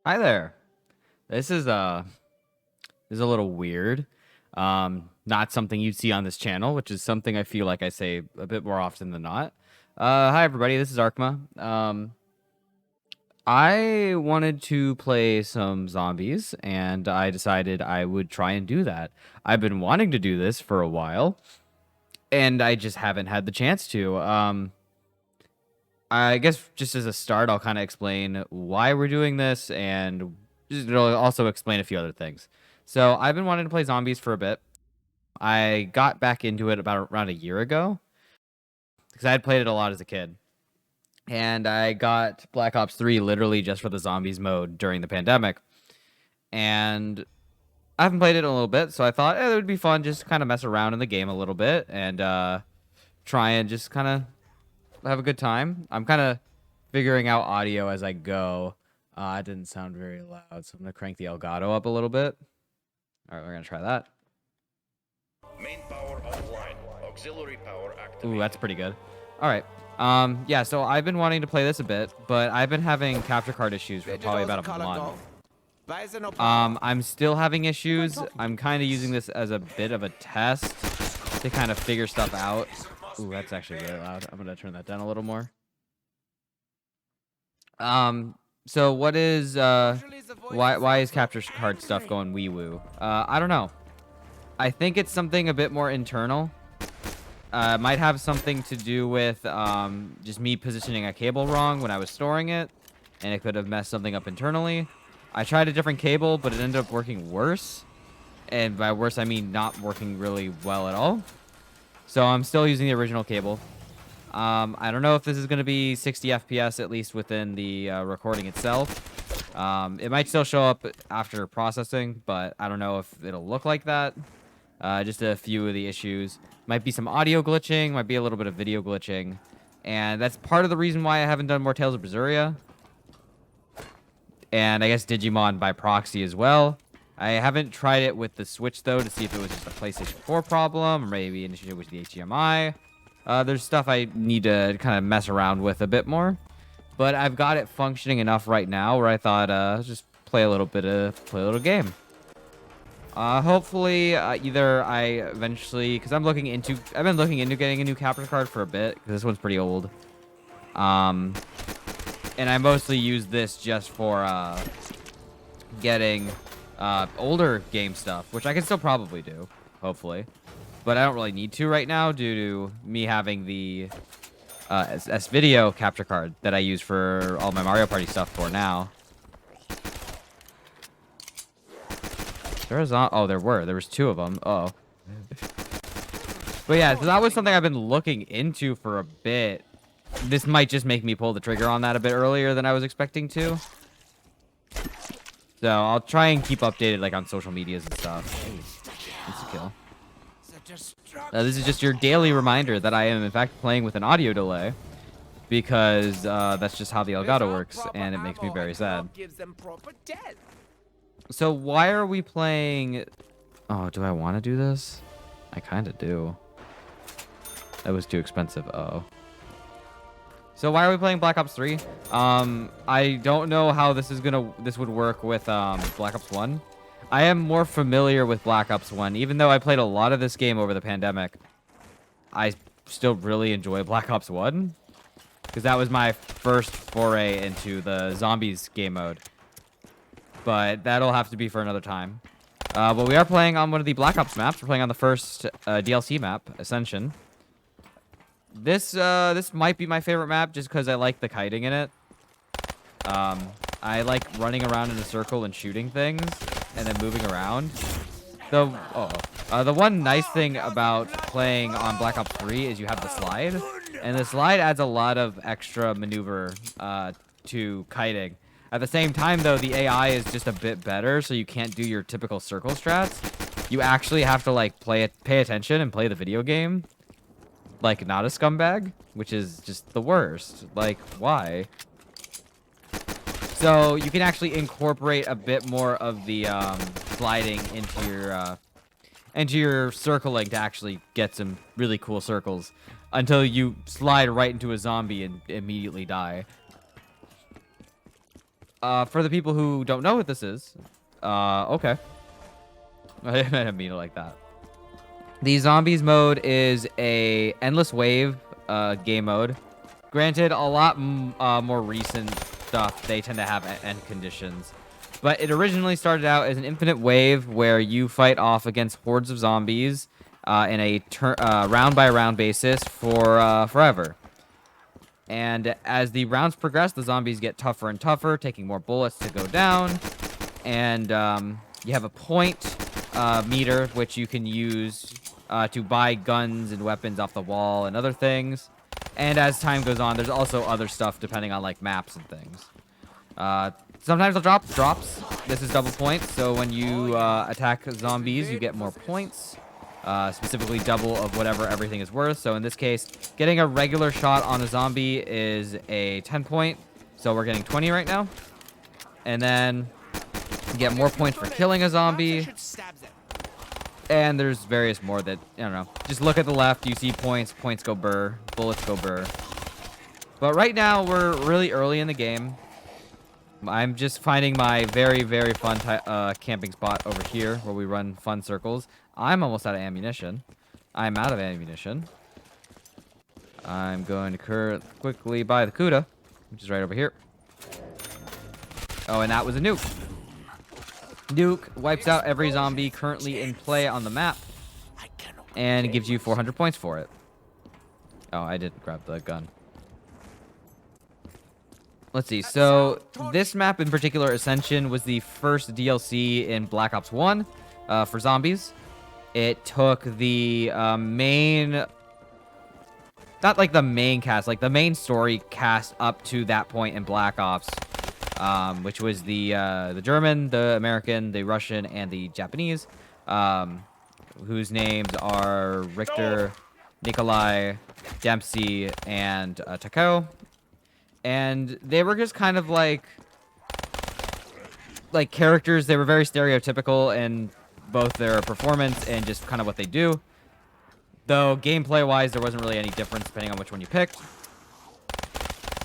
Hi there. This is a little weird. Not something you'd see on this channel, which is something I feel like I say a bit more often than not. Hi everybody, this is Arkma. I wanted to play some zombies, and I decided I would try and do that. I've been wanting to do this for a while, and I just haven't had the chance to. I guess just as a start, I'll kind of explain why we're doing this, and it'll also explain a few other things. So I've been wanting to play zombies for a bit. I got back into it about around a year ago because I had played it a lot as a kid. And I got Black Ops 3 literally just for the zombies mode during the pandemic. And I haven't played it in a little bit, so I thought it would be fun just to kind of mess around in the game a little bit and try and just kind of have a good time. I'm kind of figuring out audio as I go. It didn't sound very loud, so I'm going to crank the Elgato up a little bit. All right, we're going to try that. Main power online. Auxiliary power activated. Ooh, that's pretty good. All right. Yeah, so I've been wanting to play this a bit, but I've been having capture card issues for probably about a month. I'm still having issues. I'm kind of using this as a bit of a test to kind of figure stuff out. Ooh, that's actually really loud. I'm going to turn that down a little more. So what is, why is capture card stuff going wee-woo? I don't know. I think it's something a bit more internal. Might have something to do with just me positioning a cable wrong when I was storing it, and it could have messed something up internally. I tried a different cable, but it ended up working worse. And by worse, I mean not working really well at all. So I'm still using the original cable. I don't know if this is going to be 60 FPS, at least within the recording itself. It might still show up after processing, but I don't know if it'll look like that. Just a few of the issues. Might be some audio glitching, might be a little bit of video glitching. And that's part of the reason why I haven't done more Tales of Berseria. And I guess Digimon by proxy as well. I haven't tried it with the Switch, though, to see if it was just a PlayStation 4 problem, or maybe an issue with the HDMI. There's stuff I need to kind of mess around with a bit more. But I've got it functioning enough right now where I thought, just play a little game. Hopefully, either I eventually, because I've been looking into getting a new capture card for a bit, because this one's pretty old. And I mostly use this just for, getting, older game stuff, which I can still probably do, hopefully. But I don't really need to right now due to me having the, S-Video capture card that I use for all my Mario Party stuff for now. There was two of them. Uh oh. But yeah, so that was something I've been looking into for a bit. This might just make me pull the trigger on that a bit earlier than I was expecting to. So I'll try and keep updated like on social medias and stuff. That's a kill. This is just your daily reminder that I am in fact playing with an audio delay. Because that's just how the Elgato works, and it makes me very sad. So why are we playing... Oh, do I want to do this? I kind of do. That was too expensive. Uh-oh. So why are we playing Black Ops 3? I don't know how this would work with Black Ops 1. I am more familiar with Black Ops 1. Even though I played a lot of this game over the pandemic, I still really enjoy Black Ops 1. Because that was my first foray into the zombies game mode. But that'll have to be for another time. But we are playing on one of the Black Ops maps. We're playing on the first DLC map, Ascension. This might be my favorite map just because I like the kiting in it. I like running around in a circle and shooting things and then moving around. The one nice thing about playing on Black Ops 3 is you have the slide. And the slide adds a lot of extra maneuver to kiting. At the same time, though, the AI is just a bit better, so you can't do your typical circle strats. You actually have to, like, pay attention and play the video game. Like, not a scumbag, which is just the worst. Like, why? So, you can actually incorporate a bit more of the sliding into your circling to actually get some really cool circles. Until you slide right into a zombie and immediately die. For the people who don't know what this is, okay. I didn't mean it like that. The Zombies mode is a endless wave game mode. Granted, a lot more recent stuff, they tend to have end conditions. But it originally started out as an infinite wave where you fight off against hordes of zombies in a round-by-round basis for forever. And as the rounds progress, the zombies get tougher and tougher, taking more bullets to go down. And you have a point meter, which you can use to buy guns and weapons off the wall and other things. And as time goes on, there's also other stuff depending on like maps and things. Sometimes they'll drop drops. This is double points, so when you attack zombies, you get more points. Specifically double of whatever everything is worth. So in this case, getting a regular shot on a zombie is a 10 point. So we're getting 20 right now. And then you get more points for killing a zombie. And there's various more that, I don't know. Just look at the left, you see points. Points go burr. Bullets go burr. But right now, we're really early in the game. I'm just finding my very, very fun camping spot over here where we run fun circles. I'm almost out of ammunition. I'm out of ammunition. I'm going to quickly buy the Kuda, which is right over here. Oh, and that was a nuke. Nuke wipes out every zombie currently in play on the map. And it gives you 400 points for it. Oh, I didn't grab the gun. Let's see. So this map in particular, Ascension, was the first DLC in Black Ops 1 for zombies. It took the main... Not like the main cast, like the main story cast up to that point in Black Ops. Which was the German, the American, the Russian, and the Japanese. Whose names are Richter, Nikolai, Dempsey, and Takao. And they were just kind of like characters. They were very stereotypical in both their performance and just kind of what they do. Though gameplay-wise, there wasn't really any difference depending on which one you picked.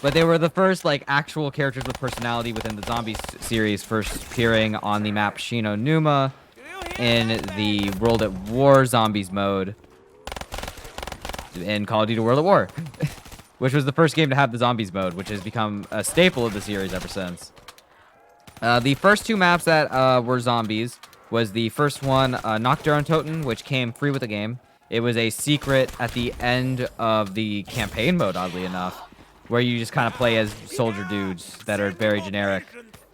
But they were the first like actual characters with personality within the Zombies series, first appearing on the map Shino Numa in the World at War Zombies mode in Call of Duty World at War. Which was the first game to have the Zombies mode, which has become a staple of the series ever since. The first two maps that were zombies was the first one, Nocturne, which came free with the game. It was a secret at the end of the campaign mode, oddly enough, where you just kind of play as soldier dudes that are very generic.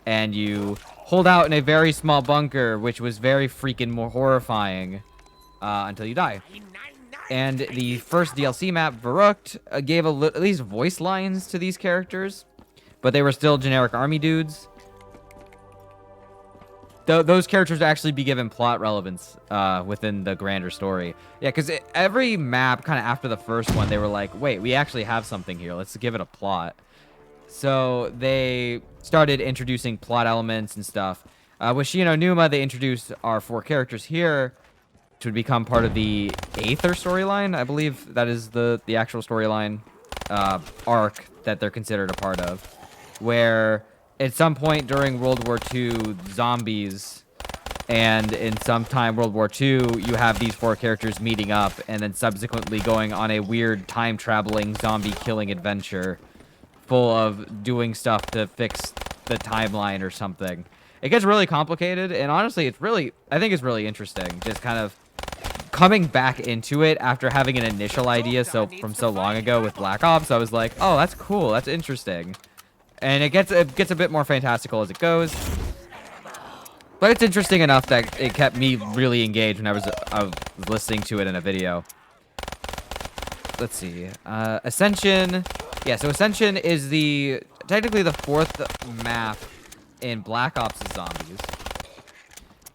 And you hold out in a very small bunker, which was very freaking more horrifying until you die. And the first DLC map, Verrucht, gave at least voice lines to these characters, but they were still generic army dudes. Those characters actually be given plot relevance within the grander story. Yeah, because every map, kind of after the first one, they were like, wait, we actually have something here. Let's give it a plot. So they started introducing plot elements and stuff. With Shino Numa, they introduced our 4 characters here, which would become part of the Aether storyline. I believe that is the actual storyline arc that they're considered a part of. Where at some point during World War II, zombies, and in some time World War II, you have these 4 characters meeting up and then subsequently going on a weird time-traveling zombie-killing adventure full of doing stuff to fix the timeline or something. It gets really complicated, and honestly, I think it's really interesting. Just kind of coming back into it after having an initial idea from so long ago with Black Ops, I was like, oh, that's cool, that's interesting. And it gets a bit more fantastical as it goes. But it's interesting enough that it kept me really engaged when I was listening to it in a video. Let's see. Ascension. Yeah, so Ascension is technically the 4th map in Black Ops Zombies.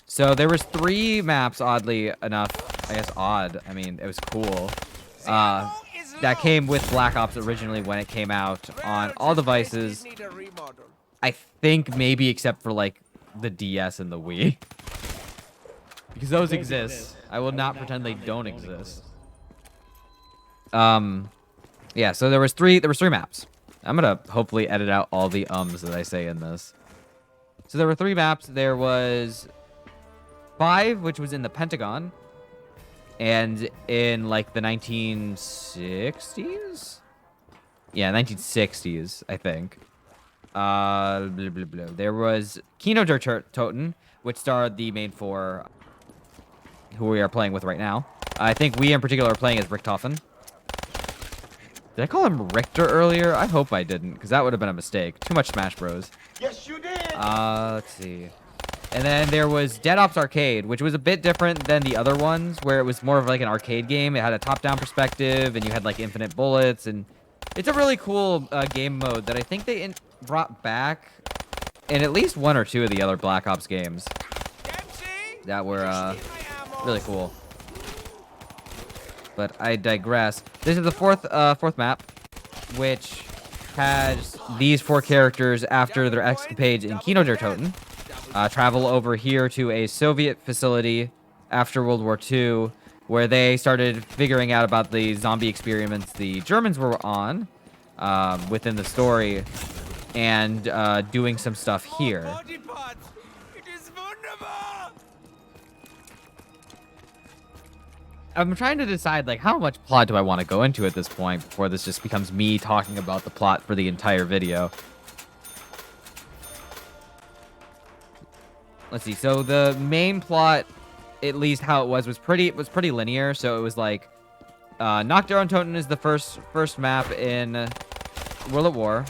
So there was 3 maps, oddly enough. I guess odd. I mean, it was cool. That came with Black Ops originally when it came out on all devices. I think maybe except for like the DS and the Wii. Because those exist. I will not pretend they don't exist. Yeah, so there was 3 maps. I'm gonna hopefully edit out all the ums that I say in this. So there were 3 maps. There was 5, which was in the Pentagon, and in like the 1960s. Yeah, 1960s, I think. Blah, blah, blah. There was Kino der Toten, which starred the main 4, who we are playing with right now. I think we in particular are playing as Richtofen. Did I call him Richter earlier? I hope I didn't, because that would have been a mistake. Too much Smash Bros. Yes, you did. Let's see. And then there was Dead Ops Arcade, which was a bit different than the other ones, where it was more of like an arcade game. It had a top-down perspective, and you had like infinite bullets, and it's a really cool game mode that I think they brought back in at least 1 or 2 of the other Black Ops games that were really cool. But I digress. This is the fourth map, which has these 4 characters after their escapades in Kino der Toten. Travel over here to a Soviet facility after World War II, where they started figuring out about the zombie experiments the Germans were on within the story, and doing some stuff here. I'm trying to decide, like, how much plot do I want to go into at this point before this just becomes me talking about the plot for the entire video. Let's see. So the main plot, at least how it was pretty linear. So it was like, Nacht der Untoten is the first map in World at War.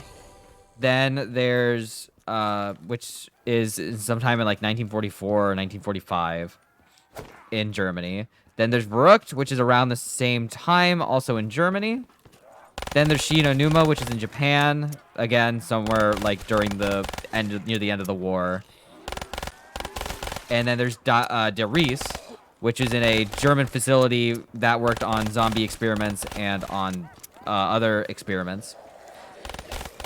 Then there's which is sometime in like 1944 or 1945 in Germany. Then there's Verrückt, which is around the same time, also in Germany. Then there's Shi no Numa, which is in Japan, again somewhere like during the near the end of the war. And then there's Der Ries, which is in a German facility that worked on zombie experiments and on other experiments.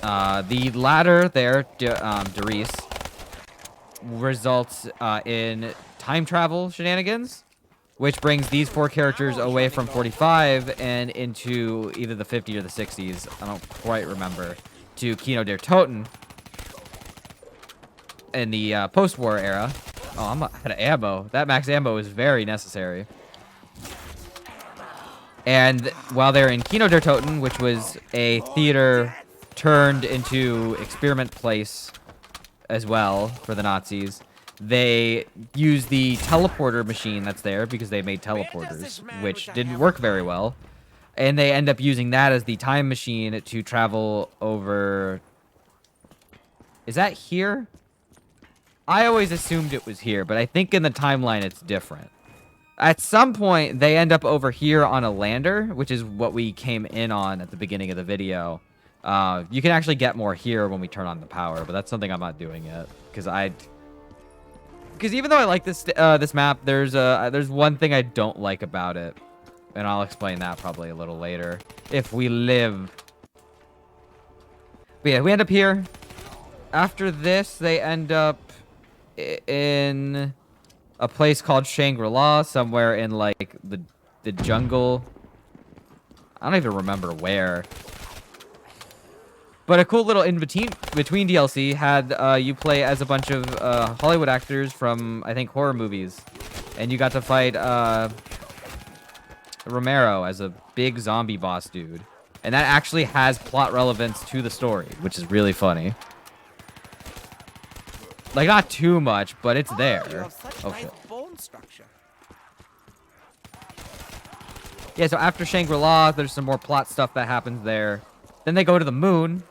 The latter there, Der Ries, results in time travel shenanigans, which brings these 4 characters away from 45 and into either the 50s or the 60s. I don't quite remember. To Kino der Toten in the post-war era. Oh, I'm out of ammo. That max ammo is very necessary. And while they're in Kino der Toten, which was a theater turned into experiment place as well for the Nazis, they use the teleporter machine that's there because they made teleporters, which didn't work very well. And they end up using that as the time machine to travel over... Is that here? I always assumed it was here, but I think in the timeline it's different. At some point, they end up over here on a lander, which is what we came in on at the beginning of the video. You can actually get more here when we turn on the power, but that's something I'm not doing yet. Because even though I like this this map, there's one thing I don't like about it. And I'll explain that probably a little later, if we live. But yeah, we end up here. After this, they end up in a place called Shangri-La, somewhere in like the jungle. I don't even remember where. But a cool little in-between DLC had you play as a bunch of Hollywood actors from, I think, horror movies. And you got to fight Romero as a big zombie boss dude. And that actually has plot relevance to the story, which is really funny. Like, not too much, but it's there. Oh, shit. Yeah, so after Shangri-La, there's some more plot stuff that happens there. Then they go to the moon,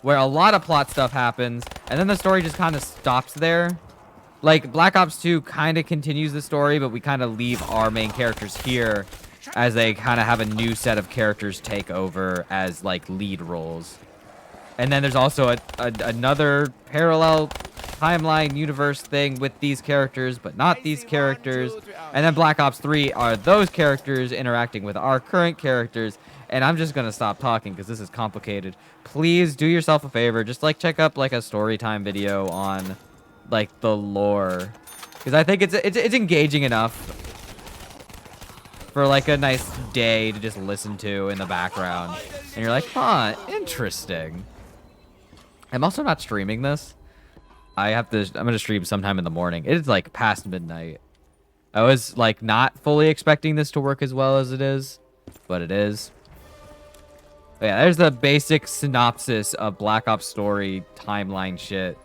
where a lot of plot stuff happens, and then the story just kind of stops there. Like, Black Ops 2 kind of continues the story, but we kind of leave our main characters here as they kind of have a new set of characters take over as, like, lead roles. And then there's also another parallel timeline universe thing with these characters, but not these characters. And then Black Ops 3 are those characters interacting with our current characters. And I'm just gonna stop talking because this is complicated. Please do yourself a favor, just like check up like a story time video on like the lore, because I think it's engaging enough for like a nice day to just listen to in the background, and you're like, huh, interesting. I'm also not streaming this, I'm gonna stream sometime in the morning. It is like past midnight. I was like not fully expecting this to work as well as it is, but it is. But yeah, there's the basic synopsis of Black Ops story timeline shit.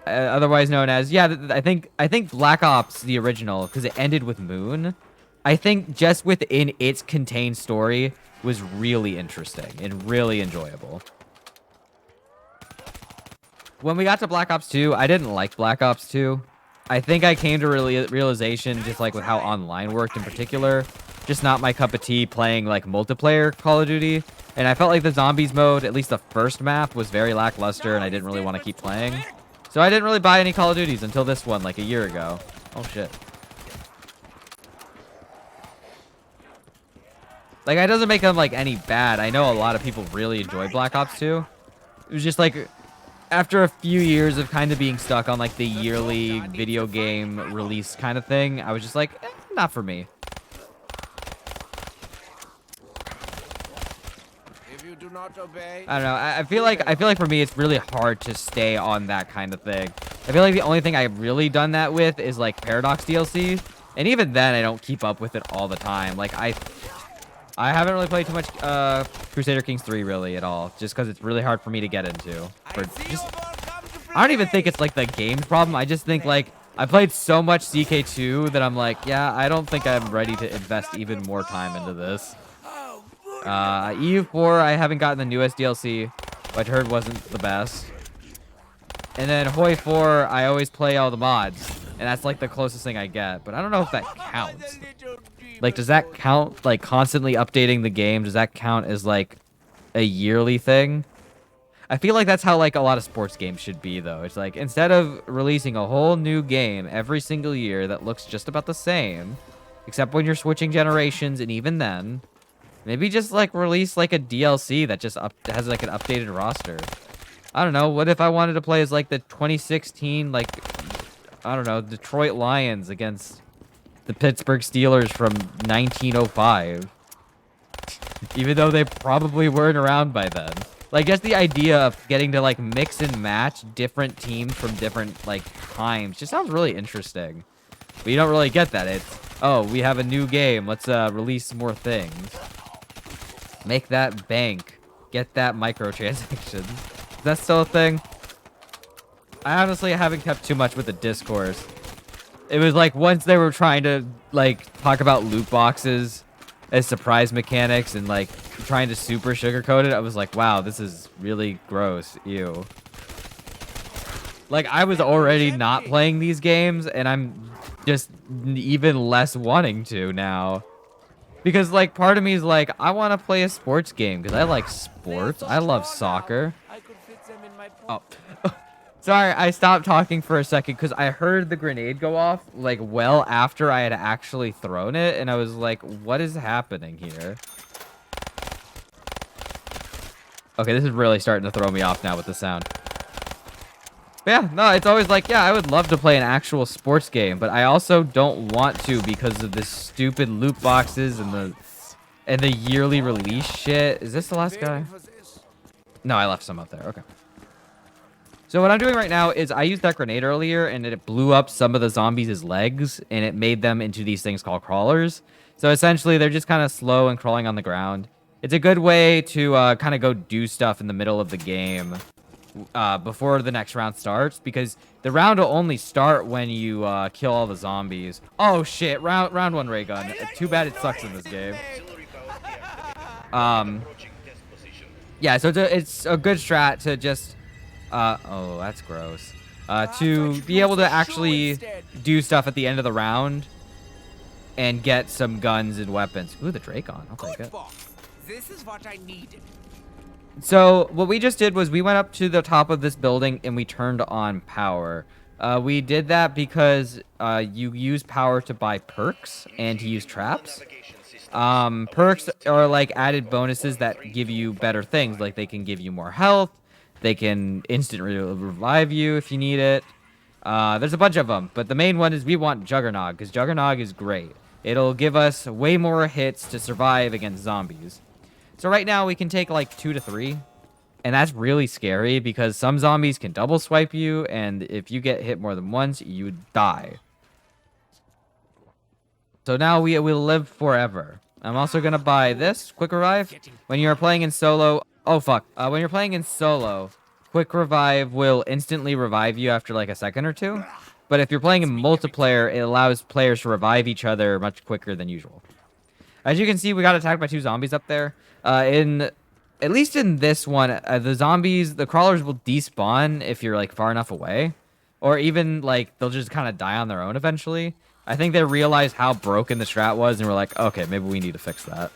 Otherwise known as, yeah, I think Black Ops, the original, because it ended with Moon, I think just within its contained story was really interesting and really enjoyable. When we got to Black Ops 2, I didn't like Black Ops 2. I think I came to realization, just like with how online worked in particular, just not my cup of tea playing like multiplayer Call of Duty. And I felt like the zombies mode, at least the first map, was very lackluster and I didn't really want to keep playing. So I didn't really buy any Call of Duties until this one, like a year ago. Oh shit. Like, it doesn't make them like any bad. I know a lot of people really enjoy Black Ops 2. It was just like, after a few years of kind of being stuck on like the yearly video game release kind of thing, I was just like, not for me. Do not obey. I don't know. I feel like for me it's really hard to stay on that kind of thing. I feel like the only thing I've really done that with is like Paradox DLC, and even then I don't keep up with it all the time. Like I haven't really played too much Crusader Kings 3 really at all, just because it's really hard for me to get into. I don't even think it's like the game's problem. I just think like I played so much CK2 that I'm like, yeah, I don't think I'm ready to invest even more time into this. EU4, I haven't gotten the newest DLC, which I heard wasn't the best. And then Hoi 4, I always play all the mods, and that's like the closest thing I get. But I don't know if that counts. Like, does that count, like, constantly updating the game? Does that count as, like, a yearly thing? I feel like that's how, like, a lot of sports games should be, though. It's like, instead of releasing a whole new game every single year that looks just about the same, except when you're switching generations, and even then, maybe just, like, release, like, a DLC that just has, like, an updated roster. I don't know. What if I wanted to play as, like, the 2016, like, I don't know, Detroit Lions against the Pittsburgh Steelers from 1905? Even though they probably weren't around by then. Like, just the idea of getting to, like, mix and match different teams from different, like, times just sounds really interesting. But you don't really get that. It's, oh, we have a new game. Let's release more things. Make that bank. Get that microtransactions. Is that still a thing? I honestly haven't kept too much with the discourse. It was like once they were trying to like talk about loot boxes as surprise mechanics and like trying to super sugarcoat it, I was like, wow, this is really gross. Ew. Like I was already not playing these games and I'm just even less wanting to now. Because, like, part of me is like, I want to play a sports game because I like sports. I love soccer. Oh. Sorry, I stopped talking for a second because I heard the grenade go off, like, well after I had actually thrown it. And I was like, what is happening here? Okay, this is really starting to throw me off now with the sound. But yeah, no, it's always like, yeah, I would love to play an actual sports game, but I also don't want to because of this stupid loot boxes and the yearly release shit. Is this the last guy? No, I left some up there. Okay. So what I'm doing right now is I used that grenade earlier and it blew up some of the zombies' legs and it made them into these things called crawlers. So essentially they're just kind of slow and crawling on the ground. It's a good way to kind of go do stuff in the middle of the game. Before the next round starts, because the round will only start when you kill all the zombies. Oh shit, round one ray gun. Too bad it sucks in this game. Yeah, so it's a good strat to just oh, that's gross. To be able to actually do stuff at the end of the round and get some guns and weapons. Ooh, the Dracon. I'll take it. This is what I needed. So what we just did was we went up to the top of this building and we turned on power. We did that because you use power to buy perks and to use traps. Perks are like added bonuses that give you better things. Like they can give you more health. They can instantly revive you if you need it. There's a bunch of them, but the main one is we want Juggernog because Juggernog is great. It'll give us way more hits to survive against zombies. So right now we can take like 2 to 3, And that's really scary because some zombies can double swipe you, and if you get hit more than once, you die. So now we will live forever. I'm also gonna buy this quick revive. When you're playing in solo, oh fuck. When you're playing in solo, quick revive will instantly revive you after like a second or two. But if you're playing in multiplayer, it allows players to revive each other much quicker than usual. As you can see, we got attacked by 2 zombies up there. At least in this one, the crawlers will despawn if you're like far enough away, or even like they'll just kind of die on their own eventually. I think they realized how broken the strat was and were like, okay, maybe we need to fix that.